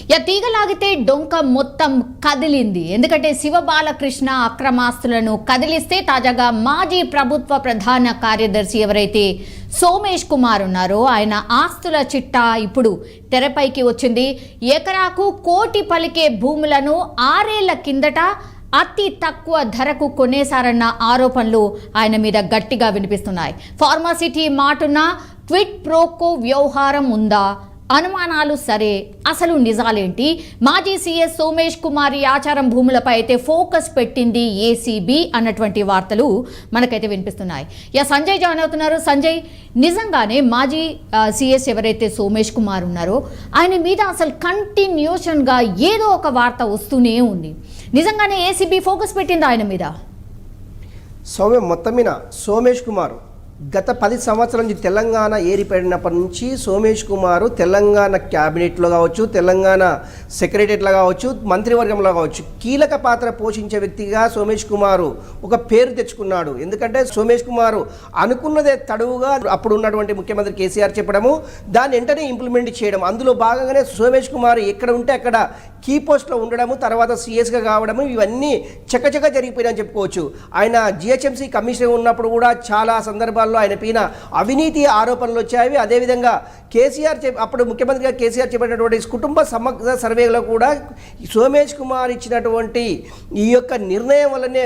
తీగలాగితే డొంక మొత్తం కదిలింది. ఎందుకంటే శివబాలకృష్ణ అక్రమాస్తులను కదిలిస్తే తాజాగా మాజీ ప్రభుత్వ ప్రధాన కార్యదర్శి ఎవరైతే సోమేష్ కుమార్ ఉన్నారో ఆయన ఆస్తుల చిట్టా ఇప్పుడు తెరపైకి వచ్చింది. ఎకరాకు కోటి పలికే భూములను 6 ఏళ్ల కిందట అతి తక్కువ ధరకు కొనేశారన్న ఆరోపణలు ఆయన మీద గట్టిగా వినిపిస్తున్నాయి. ఫార్మాసిటీ మాటున క్విడ్ ప్రోకో వ్యవహారం ఉందా? అనుమానాలు సరే, అసలు నిజాలేంటి? మాజీ సీఎస్ సోమేష్ కుమార్ ఆచారం భూములపై అయితే ఫోకస్ పెట్టింది ఏసీబీ అన్నటువంటి వార్తలు మనకైతే వినిపిస్తున్నాయి. సంజయ్ జాయిన్ అవుతున్నారు. సంజయ్, నిజంగానే మాజీ సీఎస్ ఎవరైతే సోమేష్ కుమార్ ఉన్నారో ఆయన మీద అసలు కంటిన్యూషన్గా ఏదో ఒక వార్త వస్తూనే ఉంది. నిజంగానే ఏసీబీ ఫోకస్ పెట్టింది ఆయన మీద? మొత్తం మీద సోమేష్ కుమార్ గత 10 సంవత్సరాల నుంచి తెలంగాణ ఏరిపడినప్పటి నుంచి సోమేష్ కుమారు తెలంగాణ క్యాబినెట్లో కావచ్చు, తెలంగాణ సెక్రటరీలో కావచ్చు, మంత్రివర్గంలో కావచ్చు కీలక పాత్ర పోషించే వ్యక్తిగా సోమేష్ కుమారు ఒక పేరు తెచ్చుకున్నాడు. ఎందుకంటే సోమేష్ కుమారు అనుకున్నదే తడువుగా అప్పుడు ఉన్నటువంటి ముఖ్యమంత్రి కేసీఆర్ చెప్పడము, దాన్ని వెంటనే ఇంప్లిమెంట్ చేయడం, అందులో భాగంగానే సోమేష్ కుమార్ ఎక్కడ ఉంటే అక్కడ కీ పోస్ట్లో ఉండడము, తర్వాత సీఎస్గా కావడము, ఇవన్నీ చకచక జరిగిపోయినాయని చెప్పుకోవచ్చు. ఆయన జిహెచ్ఎంసీ కమిషనర్ ఉన్నప్పుడు కూడా చాలా సందర్భాల్లో ఆయన పైన అవినీతి ఆరోపణలు వచ్చాయి. అదేవిధంగా కేసీఆర్ అప్పుడు ముఖ్యమంత్రిగా కేసీఆర్ చెప్పినటువంటి కుటుంబ సమగ్ర సర్వేలో కూడా సోమేష్ కుమార్ ఇచ్చినటువంటి ఈ యొక్క నిర్ణయం వల్లనే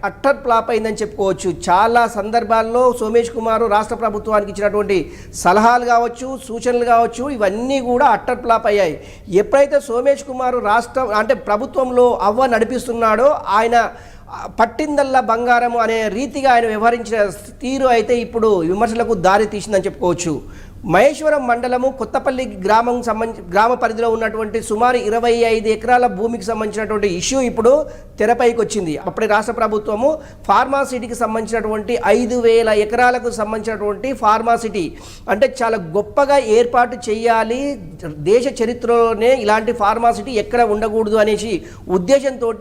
అట్టర్ ఫ్లాప్ అయిందని చెప్పుకోవచ్చు. చాలా సందర్భాల్లో సోమేష్ కుమార్ రాష్ట్ర ప్రభుత్వానికి ఇచ్చినటువంటి సలహాలు కావచ్చు, సూచనలు కావచ్చు, ఇవన్నీ కూడా అట్టర్ ఫ్లాప్ అయ్యాయి. ఎప్పుడైతే సోమేష్ కుమార్ ప్రభుత్వంలో నడిపిస్తున్నాడో ఆయన పట్టిందల్లా బంగారం అనే రీతిగా ఆయన వ్యవహరించిన తీరు అయితే ఇప్పుడు విమర్శలకు దారి తీసిందని చెప్పుకోవచ్చు. మహేశ్వరం మండలము కొత్తపల్లి గ్రామ పరిధిలో ఉన్నటువంటి సుమారు 25 ఎకరాల భూమికి సంబంధించినటువంటి ఇష్యూ ఇప్పుడు తెరపైకి వచ్చింది. అప్పటి రాష్ట్ర ప్రభుత్వము ఫార్మాసిటీకి సంబంధించినటువంటి 5,000 ఎకరాలకు సంబంధించినటువంటి ఫార్మాసిటీ అంటే చాలా గొప్పగా ఏర్పాటు చేయాలి, దేశ చరిత్రలోనే ఇలాంటి ఫార్మాసిటీ ఎక్కడ ఉండకూడదు అనేసి ఉద్దేశంతో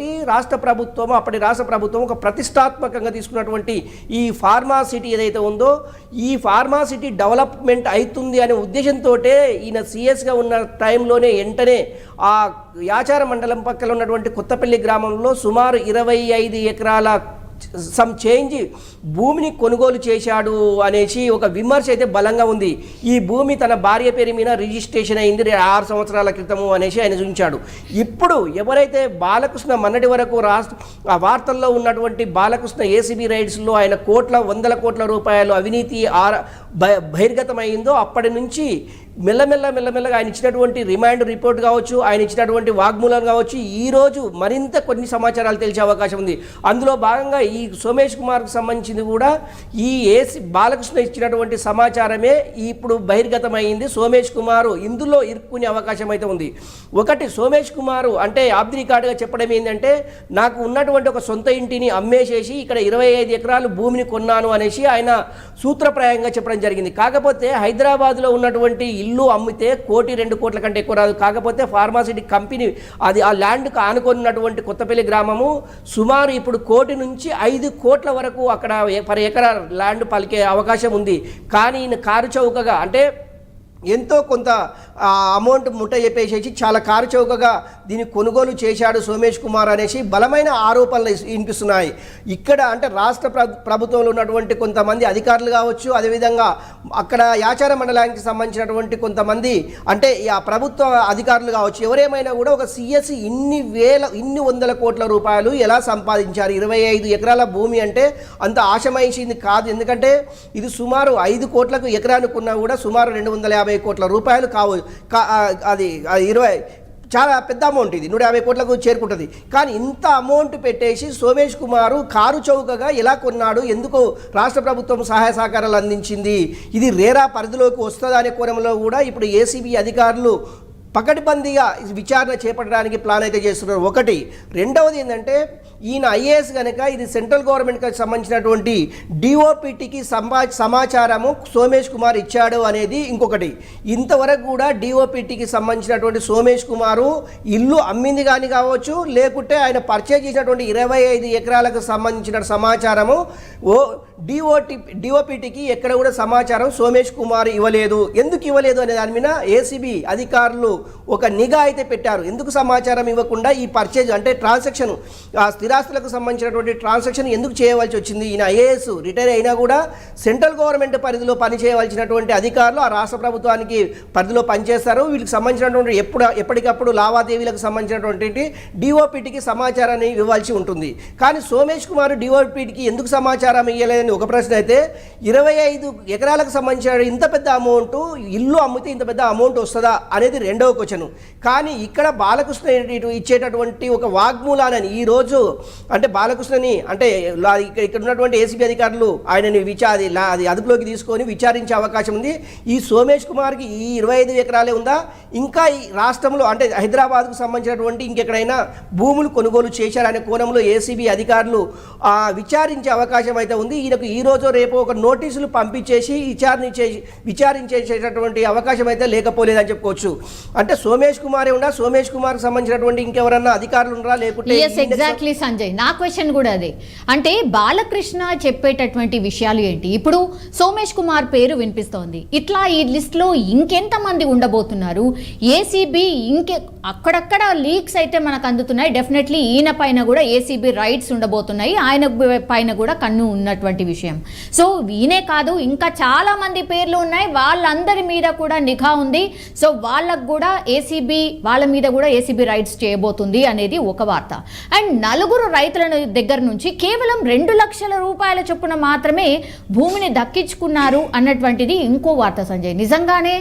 అప్పటి రాష్ట్ర ప్రభుత్వం ఒక ప్రతిష్టాత్మకంగా తీసుకున్నటువంటి ఈ ఫార్మాసిటీ ఏదైతే ఉందో ఈ ఫార్మాసిటీ డెవలప్మెంట్ అవుతుంది అనే ఉద్దేశంతో ఈయన సీఎస్గా ఉన్న టైంలోనే వెంటనే ఆ యాచార మండలం పక్కన ఉన్నటువంటి కొత్తపల్లి గ్రామంలో సుమారు 25 ఎకరాల చేంజ్ భూమిని కొనుగోలు చేశాడు అనేసి ఒక విమర్శ అయితే బలంగా ఉంది. ఈ భూమి తన భార్య పేరు మీద రిజిస్ట్రేషన్ అయింది 6 సంవత్సరాల క్రితము అనేసి ఆయన చూపించాడు. ఇప్పుడు ఎవరైతే బాలకృష్ణ మొన్నటి వరకు ఆ వార్తల్లో ఉన్నటువంటి బాలకృష్ణ ఏసీబీ రైడ్స్లో ఆయన వందల కోట్ల రూపాయలు అవినీతి బహిర్గతమైందో అప్పటి నుంచి మెల్లమెల్లగా ఆయన ఇచ్చినటువంటి రిమాండ్ రిపోర్ట్ కావచ్చు, ఆయన ఇచ్చినటువంటి వాగ్మూలం కావచ్చు, ఈరోజు మరింత కొన్ని సమాచారాలు తెలిసే అవకాశం ఉంది. అందులో భాగంగా ఈ సోమేష్ కుమార్కు సంబంధించింది కూడా ఈ బాలకృష్ణ ఇచ్చినటువంటి సమాచారమే ఇప్పుడు బహిర్గతమైంది. సోమేష్ కుమారు ఇందులో ఇరుక్కునే అవకాశం అయితే ఉంది. ఒకటి, సోమేష్ కుమారు అంటే ఆఫ్ ది రికార్డుగా చెప్పడం ఏంటంటే నాకు ఉన్నటువంటి ఒక సొంత ఇంటిని అమ్మేసేసి ఇక్కడ 25 ఎకరాలు భూమిని కొన్నాను అనేసి ఆయన సూత్రప్రాయంగా చెప్పడం జరిగింది. కాకపోతే హైదరాబాద్లో ఉన్నటువంటి ఇల్లు అమ్మితే 1-2 కోట్ల కంటే ఎక్కువ రాదు. కాకపోతే ఫార్మాసిటీ కంపెనీ అది ఆ ల్యాండ్కు ఆనుకున్నటువంటి కొత్తపల్లి గ్రామము సుమారు ఇప్పుడు 1 కోటి నుంచి 5 కోట్ల వరకు అక్కడ పర్ ఎకరా ల్యాండ్ పలికే అవకాశం ఉంది. కానీ ఈయన కారు చౌకగా అంటే ఎంతో కొంత అమౌంట్ ముట్ట చెప్పేసేసి చాలా కారు చౌకగా దీన్ని కొనుగోలు చేశాడు సోమేష్ కుమార్ అనేసి బలమైన ఆరోపణలు వినిపిస్తున్నాయి. ఇక్కడ అంటే రాష్ట్ర ప్రభుత్వంలో ఉన్నటువంటి కొంతమంది అధికారులు కావచ్చు, అదేవిధంగా అక్కడ యాచార మండలానికి సంబంధించినటువంటి కొంతమంది అంటే ఆ ప్రభుత్వ అధికారులు కావచ్చు, ఎవరేమైనా కూడా ఒక సీఎస్ ఇన్ని వందల కోట్ల రూపాయలు ఎలా సంపాదించారు? 25 ఎకరాల భూమి అంటే అంత ఆశమైంది కాదు. ఎందుకంటే ఇది సుమారు 5 కోట్లకు ఎకరానికి ఉన్నా కూడా సుమారు 250 కోట్ల రూపాయలు అది 20 చాలా పెద్ద అమౌంట్, ఇది 150 కోట్లకు చేరుకుంటుంది. కానీ ఇంత అమౌంట్ పెట్టేసి సోమేష్ కుమారు కారు చౌకగా ఎలా కొన్నాడు, ఎందుకు రాష్ట్ర ప్రభుత్వం సహాయ సహకారాలు అందించింది, ఇది రేరా పరిధిలోకి వస్తుందనే కోణంలో కూడా ఇప్పుడు ఏసీబీ అధికారులు పకడ్బందీగా విచారణ చేపట్టడానికి ప్లాన్ అయితే చేస్తున్నారు. ఒకటి. రెండవది ఏంటంటే ఈయన ఐఏఎస్ కనుక ఇది సెంట్రల్ గవర్నమెంట్కి సంబంధించినటువంటి డిఓపిటికి సమాచారము సోమేష్ కుమార్ ఇచ్చాడు అనేది ఇంకొకటి. ఇంతవరకు కూడా డిఓపిటికి సంబంధించినటువంటి సోమేష్ కుమారు ఇల్లు అమ్మింది కానీ కావచ్చు, లేకుంటే ఆయన పర్చేజ్ చేసినటువంటి 25 ఎకరాలకు సంబంధించిన సమాచారము డిఓపిటికి ఎక్కడ కూడా సమాచారం సోమేష్ కుమార్ ఇవ్వలేదు. ఎందుకు ఇవ్వలేదు అనే దాని మీద ఏసీబీ అధికారులు ఒక నిఘా అయితే పెట్టారు. ఎందుకు సమాచారం ఇవ్వకుండా ఈ పర్చేజ్ అంటే ట్రాన్సాక్షన్, ఆ స్థిరాస్తులకు సంబంధించినటువంటి ట్రాన్సాక్షన్ ఎందుకు చేయవలసి వచ్చింది? ఈయన ఐఏఎస్ రిటైర్ అయినా కూడా సెంట్రల్ గవర్నమెంట్ పరిధిలో పనిచేయవలసినటువంటి అధికారులు ఆ రాష్ట్ర ప్రభుత్వానికి పరిధిలో పనిచేస్తారు. వీళ్ళకి సంబంధించినటువంటి ఎప్పటికప్పుడు లావాదేవీలకు సంబంధించినటువంటి డిఓపిటికి సమాచారాన్ని ఇవ్వాల్సి ఉంటుంది. కానీ సోమేష్ కుమార్ డిఓపిటికి ఎందుకు సమాచారం ఇవ్వలేదని ఒక ప్రశ్న అయితే, 25 ఎకరాలకు సంబంధించిన ఇంత పెద్ద అమౌంట్, ఇల్లు అమ్మితే ఇంత పెద్ద అమౌంట్ వస్తుందా అనేది రెండవ క్వశ్చన్. కానీ ఇక్కడ బాలకృష్ణ ఇచ్చేటటువంటి ఒక వాగ్మూలాన్ని ఈరోజు అంటే బాలకృష్ణని అంటే ఇక్కడ ఉన్నటువంటి ఏసీబీ అధికారులు ఆయనని అది అదుపులోకి తీసుకొని విచారించే అవకాశం ఉంది. ఈ సోమేష్ కుమార్కి ఈ 25 ఎకరాలే ఉందా, ఇంకా ఈ రాష్ట్రంలో అంటే హైదరాబాద్కు సంబంధించినటువంటి ఇంకెక్కడైనా భూములు కొనుగోలు చేశారనే కోణంలో ఏసీబీ అధికారులు విచారించే అవకాశం అయితే ఉంది. ఈయనకు ఈ రోజు రేపు ఒక నోటీసులు పంపించేసి విచారించేటటువంటి అవకాశం అయితే లేకపోలేదని చెప్పుకోవచ్చు. అంటే సోమేష్ కుమారే ఉండా, సోమేష్ కుమార్కి సంబంధించినటువంటి ఇంకెవరన్నా అధికారులు ఉండరా లేకుంటే? ఎగ్జాక్ట్లీ సంజయ్, నా క్వశ్చన్ కూడా అదే. అంటే బాలకృష్ణ చెప్పేటటువంటి విషయాలు ఏంటి? ఇప్పుడు సోమేష్ కుమార్ పేరు వినిపిస్తోంది, ఇట్లా ఈ లిస్ట్లో ఇంకెంతమంది ఉండబోతున్నారు? ఏసీబీ అక్కడక్కడ లీక్స్ అయితే మనకు అందుతున్నాయి. డెఫినెట్లీ ఈయన పైన కూడా ఏసీబీ రైట్స్ ఉండబోతున్నాయి, ఆయన పైన కూడా కన్ను ఉన్నటువంటి విషయం. సో ఈయనే కాదు, ఇంకా చాలా మంది పేర్లు ఉన్నాయి, వాళ్ళందరి మీద కూడా నిఘా ఉంది. సో వాళ్ళకు కూడా వాళ్ళ మీద కూడా ఏసీబీ రైట్స్ చేయబోతుంది అనేది ఒక వార్త. అండ్ 4 రైతుల దగ్గర నుంచి కేవలం 2 లక్షల రూపాయల చొప్పున మాత్రమే భూమిని దక్కించుకున్నారు అన్నటువంటిది ఇంకో వార్త సంజయ్. నిజంగానే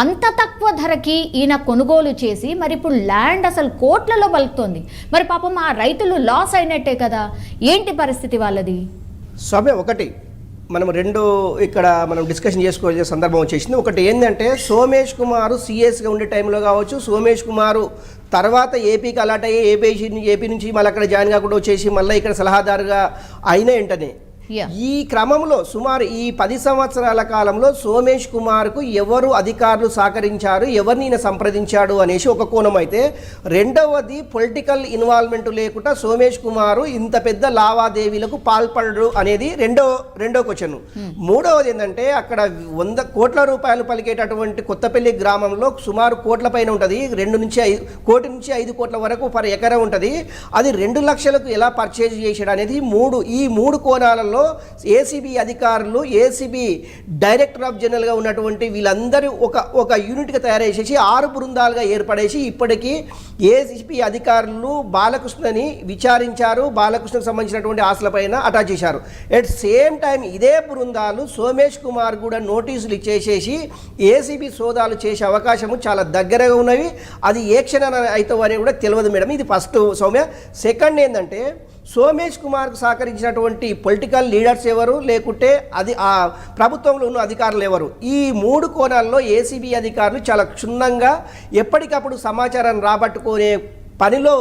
అంత తక్కువ ధరకి ఈయన కొనుగోలు చేసి మరి ఇప్పుడు ల్యాండ్ అసలు కోట్లలో పలుకుతోంది. మరి పాపం ఆ రైతులు లాస్ అయినట్టే కదా, ఏంటి పరిస్థితి వాళ్ళది? సభ ఒకటి ఇక్కడ మనం డిస్కషన్ చేసుకోవాల్సిన సందర్భం వచ్చేసింది. ఒకటి ఏంటంటే సోమేష్ కుమారు సిఎస్గా ఉండే టైంలో కావచ్చు, సోమేష్ కుమారు తర్వాత ఏపీకి అలాట్ అయ్యి ఏపీ నుంచి మళ్ళీ అక్కడ జాయిన్ కాకుండా వచ్చేసి మళ్ళీ ఇక్కడ సలహాదారుగా అయిన వెంటనే ఈ క్రమంలో సుమారు ఈ 10 సంవత్సరాల కాలంలో సోమేష్ కుమార్కు ఎవరు అధికారులు సహకరించారు, ఎవరిని ఈయన సంప్రదించాడు అనేసి ఒక కోణం అయితే, రెండవది పొలిటికల్ ఇన్వాల్వ్మెంట్ లేకుండా సోమేష్ కుమారు ఇంత పెద్ద లావాదేవీలకు పాల్పడరు అనేది రెండో క్వశ్చన్. మూడవది ఏంటంటే అక్కడ 100 కోట్ల రూపాయలు పలికేటటువంటి కొత్తపల్లి గ్రామంలో సుమారు కోట్ల పైన ఉంటుంది, 2 నుంచి 1 నుంచి 5 కోట్ల వరకు పర్ ఎకరా ఉంటుంది. అది 2 లక్షలకు ఎలా పర్చేజ్ చేశాడు అనేది ఈ మూడు కోణాలలో ఏసీబీ అధికారులు, ఏసీబీ డైరెక్టర్ ఆఫ్ జనరల్గా ఉన్నటువంటి వీళ్ళందరూ ఒక యూనిట్గా తయారు చేసి 6 బృందాలుగా ఏర్పడేసి ఇప్పటికీ ఏసీబీ అధికారులు బాలకృష్ణని విచారించారు, బాలకృష్ణకు సంబంధించినటువంటి ఆస్తులపైన అటాచ్ చేశారు. అట్ సేమ్ టైం ఇదే బృందాలు సోమేష్ కుమార్ కూడా నోటీసులు ఇచ్చేసేసి ఏసీబీ సోదాలు చేసే అవకాశము చాలా దగ్గరగా ఉన్నవి. అది ఏ క్షణాన అవుతావు అనేది కూడా తెలియదు మేడం. ఇది ఫస్ట్ సౌమ్య. సెకండ్ ఏంటంటే సోమేష్ కుమార్కు సహకరించినటువంటి పొలిటికల్ లీడర్స్ ఎవరు, లేకుంటే అది ఆ ప్రభుత్వంలో ఉన్న అధికారులు ఎవరు? ఈ 3 కోణాల్లో ఏసీబీ అధికారులు చాలా క్షుణ్ణంగా ఎప్పటికప్పుడు సమాచారాన్ని రాబట్టుకునే పనిలో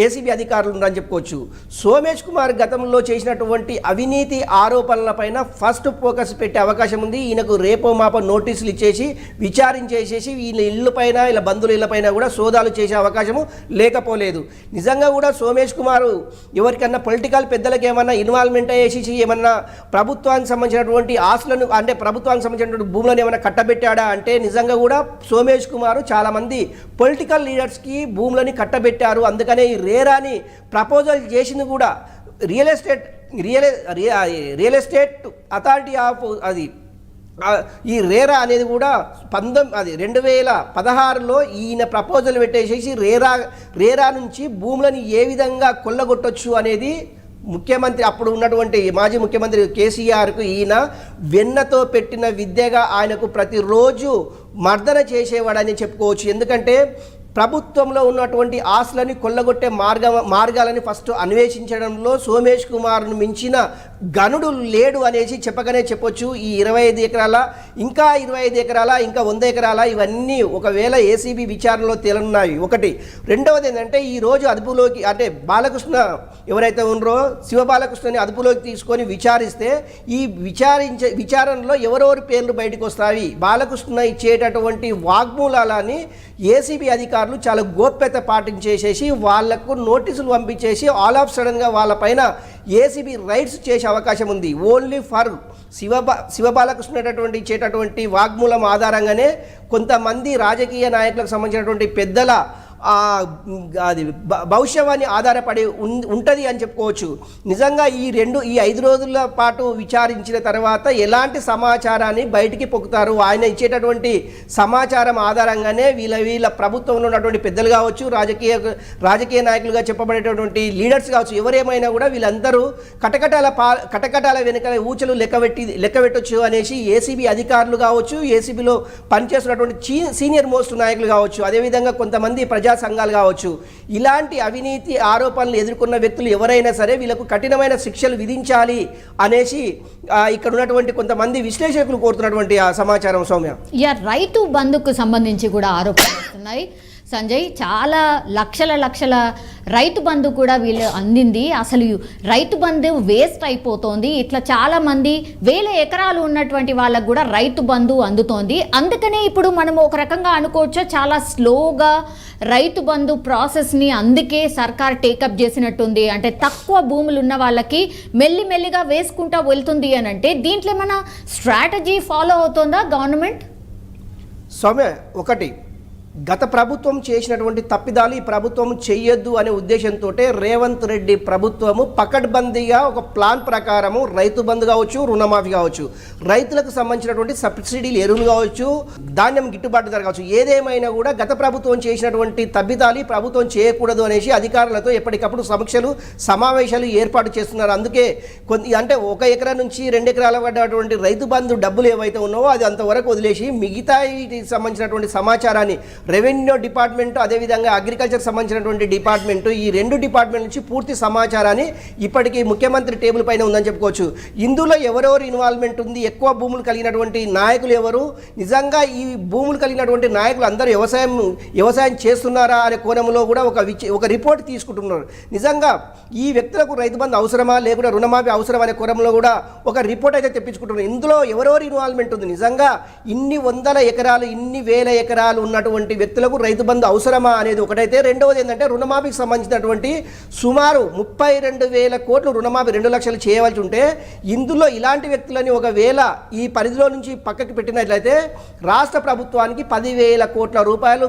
ఏసీబీ అధికారులు ఉన్నారని చెప్పుకోవచ్చు. సోమేష్ కుమార్ గతంలో చేసినటువంటి అవినీతి ఆరోపణలపైన ఫస్ట్ ఫోకస్ పెట్టే అవకాశం ఉంది. ఈయనకు రేపో మాపో నోటీసులు ఇచ్చేసి విచారించేసేసి వీళ్ళ ఇళ్ళపైన వీళ్ళ బంధువుల ఇళ్ళపైన కూడా సోదాలు చేసే అవకాశము లేకపోలేదు. నిజంగా కూడా సోమేష్ కుమార్ ఎవరికన్నా పొలిటికల్ పెద్దలకు ఏమన్నా ఇన్వాల్వ్మెంట్ అయ్యేసి ఏమన్నా ప్రభుత్వానికి సంబంధించినటువంటి ఆస్తులను అంటే ప్రభుత్వానికి సంబంధించినటువంటి భూములను ఏమైనా కట్టబెట్టాడా అంటే నిజంగా కూడా సోమేష్ కుమార్ చాలామంది పొలిటికల్ లీడర్స్కి భూములని కట్టబెట్టారు. అందుకనే రేరాని ప్రపోజల్ చేసింది కూడా రియల్ ఎస్టేట్ అథారిటీ ఆఫ్ అది ఈ రేరా అనేది కూడా 2016లో ఈయన ప్రపోజల్ పెట్టేసేసి రేరా నుంచి భూములను ఏ విధంగా కొల్లగొట్టొచ్చు అనేది ముఖ్యమంత్రి అప్పుడు ఉన్నటువంటి మాజీ ముఖ్యమంత్రి కేసీఆర్కు ఈయన వెన్నతో పెట్టిన విద్యగా ఆయనకు ప్రతిరోజు మర్దన చేసేవాడని చెప్పుకోవచ్చు. ఎందుకంటే ప్రభుత్వంలో ఉన్నటువంటి ఆస్తులని కొల్లగొట్టే మార్గాలని ఫస్ట్ అన్వేషించడంలో సోమేష్ కుమార్ను మించిన గనుడు లేడు అనేసి చెప్పగానే చెప్పొచ్చు. ఈ 25 ఎకరాల ఇంకా 25 ఎకరాల ఇంకా 100 ఎకరాల ఇవన్నీ ఒకవేళ ఏసీబీ విచారణలో తేలనున్నాయి. ఒకటి. రెండవది ఏంటంటే ఈరోజు అదుపులోకి అంటే బాలకృష్ణ ఎవరైతే ఉన్నారో శివబాలకృష్ణని అదుపులోకి తీసుకొని విచారిస్తే ఈ విచారణలో ఎవరెవరి పేర్లు బయటకు వస్తాయి, బాలకృష్ణ ఇచ్చేటటువంటి వాగ్మూలాలని ఏసీబీ అధికారులు చాలా గోప్యత పాటించేసేసి వాళ్లకు నోటీసులు పంపించేసి ఆల్ ఆఫ్ సడన్గా వాళ్ళపైన ఏసీబీ రైడ్స్ చేసే అవకాశం ఉంది. ఓన్లీ ఫర్ శివబాలకృష్ణ ఇచ్చేటటువంటి వాగ్మూలం ఆధారంగానే కొంతమంది రాజకీయ నాయకులకు సంబంధించినటువంటి పెద్దల అది భవిష్యవాణి ఆధారపడి ఉంటుంది అని చెప్పుకోవచ్చు. నిజంగా ఈ 5 రోజుల పాటు విచారించిన తర్వాత ఎలాంటి సమాచారాన్ని బయటికి పొక్కుతారు, ఆయన ఇచ్చేటటువంటి సమాచారం ఆధారంగానే వీళ్ళ ప్రభుత్వంలో ఉన్నటువంటి పెద్దలు కావచ్చు, రాజకీయ నాయకులుగా చెప్పబడేటటువంటి లీడర్స్ కావచ్చు, ఎవరేమైనా కూడా వీళ్ళందరూ కటకటాల వెనుక ఊచలు లెక్కబెట్టొచ్చు అనేసి ఏసీబీ అధికారులు కావచ్చు, ఏసీబీలో పనిచేస్తున్నటువంటి సీనియర్ మోస్ట్ నాయకులు కావచ్చు, అదేవిధంగా కొంతమంది ప్రజా సంఘాలు కావచ్చు, ఇలాంటి అవినీతి ఆరోపణలు ఎదుర్కొన్న వ్యక్తులు ఎవరైనా సరే వీళ్ళకు కఠినమైన శిక్షలు విధించాలి అనేసి ఇక్కడ ఉన్నటువంటి కొంతమంది విశ్లేషకులు కోరుతున్నటువంటి ఆ సమాచారం. సౌమ్య, రైతు బంధుకు సంబంధించి కూడా ఆరోపణలు వస్తున్నాయి సంజయ్. చాలా లక్షల రైతు బంధు కూడా వీళ్ళు అందింది. అసలు రైతు బంధు వేస్ట్ అయిపోతోంది. ఇట్లా చాలామంది 1000 ఎకరాలు ఉన్నటువంటి వాళ్ళకు కూడా రైతు బంధు అందుతోంది. అందుకనే ఇప్పుడు మనం ఒక రకంగా అనుకోవచ్చు, చాలా స్లోగా రైతు బంధు ప్రాసెస్ని అందుకే సర్కార్ టేకప్ చేసినట్టుంది. అంటే తక్కువ భూములు ఉన్న వాళ్ళకి మెల్లిమెల్లిగా వేసుకుంటా వెళ్తుంది అని అంటే దీంట్లో ఏమైనా స్ట్రాటజీ ఫాలో అవుతుందా గవర్నమెంట్? సౌమ్య, ఒకటి, గత ప్రభుత్వం చేసినటువంటి తప్పిదాలు ఈ ప్రభుత్వం చెయ్యొద్దు అనే ఉద్దేశంతో రేవంత్ రెడ్డి ప్రభుత్వము పకడ్బందీగా ఒక ప్లాన్ ప్రకారము రైతు బంధు కావచ్చు, రుణమాఫీ కావచ్చు, రైతులకు సంబంధించినటువంటి సబ్సిడీలు ఎరువులు కావచ్చు, ధాన్యం గిట్టుబాటు ధర కావచ్చు, ఏదేమైనా కూడా గత ప్రభుత్వం చేసినటువంటి తప్పిదాలు ప్రభుత్వం చేయకూడదు అనేసి అధికారులతో ఎప్పటికప్పుడు సమీక్షలు సమావేశాలు ఏర్పాటు చేస్తున్నారు. అందుకే అంటే 1 ఎకరా నుంచి 2 ఎకరాల పడ్డటువంటి రైతు బంధు డబ్బులు ఏవైతే ఉన్నావో అది అంతవరకు వదిలేసి మిగతా సంబంధించినటువంటి సమాచారాన్ని రెవెన్యూ డిపార్ట్మెంట్, అదేవిధంగా అగ్రికల్చర్ సంబంధించినటువంటి డిపార్ట్మెంట్, ఈ 2 డిపార్ట్మెంట్ నుంచి పూర్తి సమాచారాన్ని ఇప్పటికీ ముఖ్యమంత్రి టేబుల్ పైన ఉందని చెప్పుకోవచ్చు. ఇందులో ఎవరెవరు ఇన్వాల్వ్మెంట్ ఉంది, ఎక్కువ భూములు కలిగినటువంటి నాయకులు ఎవరు, నిజంగా ఈ భూములు కలిగినటువంటి నాయకులు అందరూ వ్యవసాయం చేస్తున్నారా అనే కోణంలో కూడా ఒక రిపోర్ట్ తీసుకుంటున్నారు. నిజంగా ఈ వ్యక్తులకు రైతు బంధు అవసరమా లేకుండా రుణమాఫీ అవసరం అనే కోణంలో కూడా ఒక రిపోర్ట్ అయితే తెప్పించుకుంటున్నారు. ఇందులో ఎవరెవరు ఇన్వాల్వ్మెంట్ ఉంది, నిజంగా ఇన్ని 100 ఎకరాలు ఇన్ని 1000 ఎకరాలు ఉన్నటువంటి వ్యక్తులకు రైతు బంధు అవసరమా అనేది ఒకటైతే, రెండవది ఏంటంటే రుణమాఫీకి సంబంధించినటువంటి సుమారు 32,000 కోట్లు రుణమాఫీ 2 లక్షలు చేయవలసి ఉంటే ఇందులో ఇలాంటి వ్యక్తులని ఒకవేళ ఈ పరిధిలో నుంచి పక్కకి పెట్టినట్లయితే రాష్ట్ర ప్రభుత్వానికి 10,000 కోట్ల రూపాయలు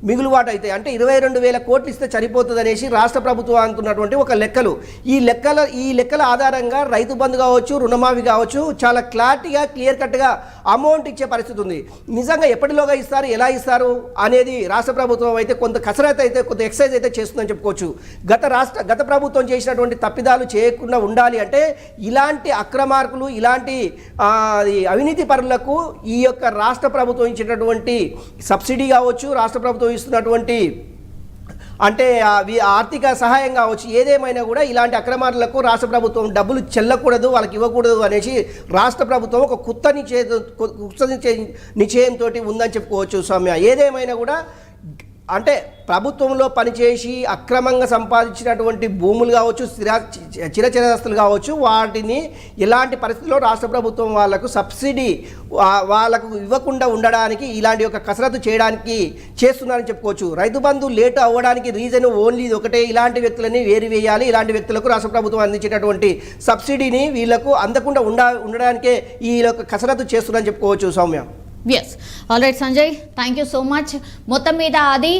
మిగులుబాటు అయితే, అంటే 22,000 కోట్లు ఇస్తే సరిపోతుంది అనేసి రాష్ట్ర ప్రభుత్వం అనుకున్నటువంటి ఒక లెక్కలు. ఈ లెక్కల ఆధారంగా రైతు బంధు కావచ్చు, రుణమాఫీ కావచ్చు, చాలా క్లారిటీగా క్లియర్ కట్గా అమౌంట్ ఇచ్చే పరిస్థితి ఉంది. నిజంగా ఎప్పటిలోగా ఇస్తారు, ఎలా ఇస్తారు అనేది రాష్ట్ర ప్రభుత్వం అయితే కొంత కసరత్తు అయితే కొంత ఎక్సర్సైజ్ అయితే చేస్తుందని చెప్పుకోవచ్చు. గత ప్రభుత్వం చేసినటువంటి తప్పిదాలు చేయకుండా ఉండాలి అంటే ఇలాంటి అక్రమార్కులు, ఇలాంటి అవినీతి పరులకు ఈ యొక్క రాష్ట్ర ప్రభుత్వం ఇచ్చేటటువంటి సబ్సిడీ కావచ్చు, రాష్ట్ర ప్రభుత్వం ఇస్తున్నటువంటి అంటే ఆర్థిక సహాయం కావచ్చు, ఏదేమైనా కూడా ఇలాంటి అక్రమార్లకు రాష్ట్ర ప్రభుత్వం డబ్బులు చెల్లకూడదు, వాళ్ళకి ఇవ్వకూడదు అనేసి రాష్ట్ర ప్రభుత్వం ఒక కొత్త నిశ్చయంతో ఉందని చెప్పుకోవచ్చు. సౌమ్య, ఏదేమైనా కూడా అంటే ప్రభుత్వంలో పనిచేసి అక్రమంగా సంపాదించినటువంటి భూములు కావచ్చు, చిరచరస్తులు కావచ్చు, వాటిని ఎలాంటి పరిస్థితుల్లో రాష్ట్ర ప్రభుత్వం వాళ్ళకు సబ్సిడీ వాళ్ళకు ఇవ్వకుండా ఉండడానికి ఇలాంటి ఒక కసరత్తు చేయడానికి చేస్తున్నారని చెప్పుకోవచ్చు. రైతు బంధు లేట్ అవ్వడానికి రీజన్ ఓన్లీ ఒకటే, ఇలాంటి వ్యక్తులని వేయాలి, ఇలాంటి వ్యక్తులకు రాష్ట్ర ప్రభుత్వం అందించేటటువంటి సబ్సిడీని వీళ్ళకు అందకుండా ఉండడానికే ఈ కసరత్తు చేస్తున్నారని చెప్పుకోవచ్చు. Soumya, yes, all right Sanjay, thank you so much. మొత్తం మీద అది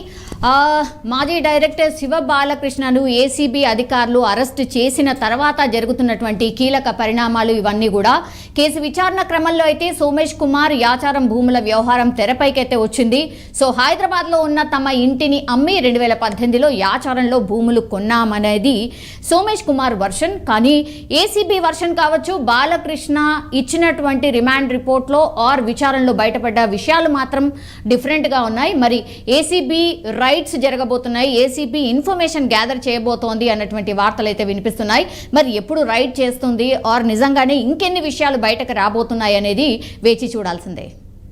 మాజీ డైరెక్టర్ శివ బాలకృష్ణను ఏసీబీ అధికారులు అరెస్ట్ చేసిన తర్వాత జరుగుతున్నటువంటి కీలక పరిణామాలు ఇవన్నీ కూడా. కేసు విచారణ క్రమంలో అయితే సోమేష్ కుమార్ యాచారం భూముల వ్యవహారం తెరపైకైతే వచ్చింది. సో హైదరాబాద్లో ఉన్న తమ ఇంటిని అమ్మి 2018లో యాచారంలో భూములు కొన్నామనేది సోమేష్ కుమార్ వర్షన్. కానీ ఏసీబీ వర్షన్ కావచ్చు, బాలకృష్ణ ఇచ్చినటువంటి రిమాండ్ రిపోర్ట్లో ఆర్ విచారణలో బయటపడ్డ విషయాలు మాత్రం డిఫరెంట్గా ఉన్నాయి. మరి ఏసీబీ రైట్స్ జరగబోతున్నాయి, ఏసీబీ ఇన్ఫర్మేషన్ గ్యాదర్ చేయబోతోంది అన్నటువంటి వార్తలు అయితే వినిపిస్తున్నాయి. మరి ఎప్పుడు రైడ్ చేస్తుంది ఆర్ నిజంగానే ఇంకెన్ని విషయాలు బయటకు రాబోతున్నాయి అనేది వేచి చూడాల్సిందే.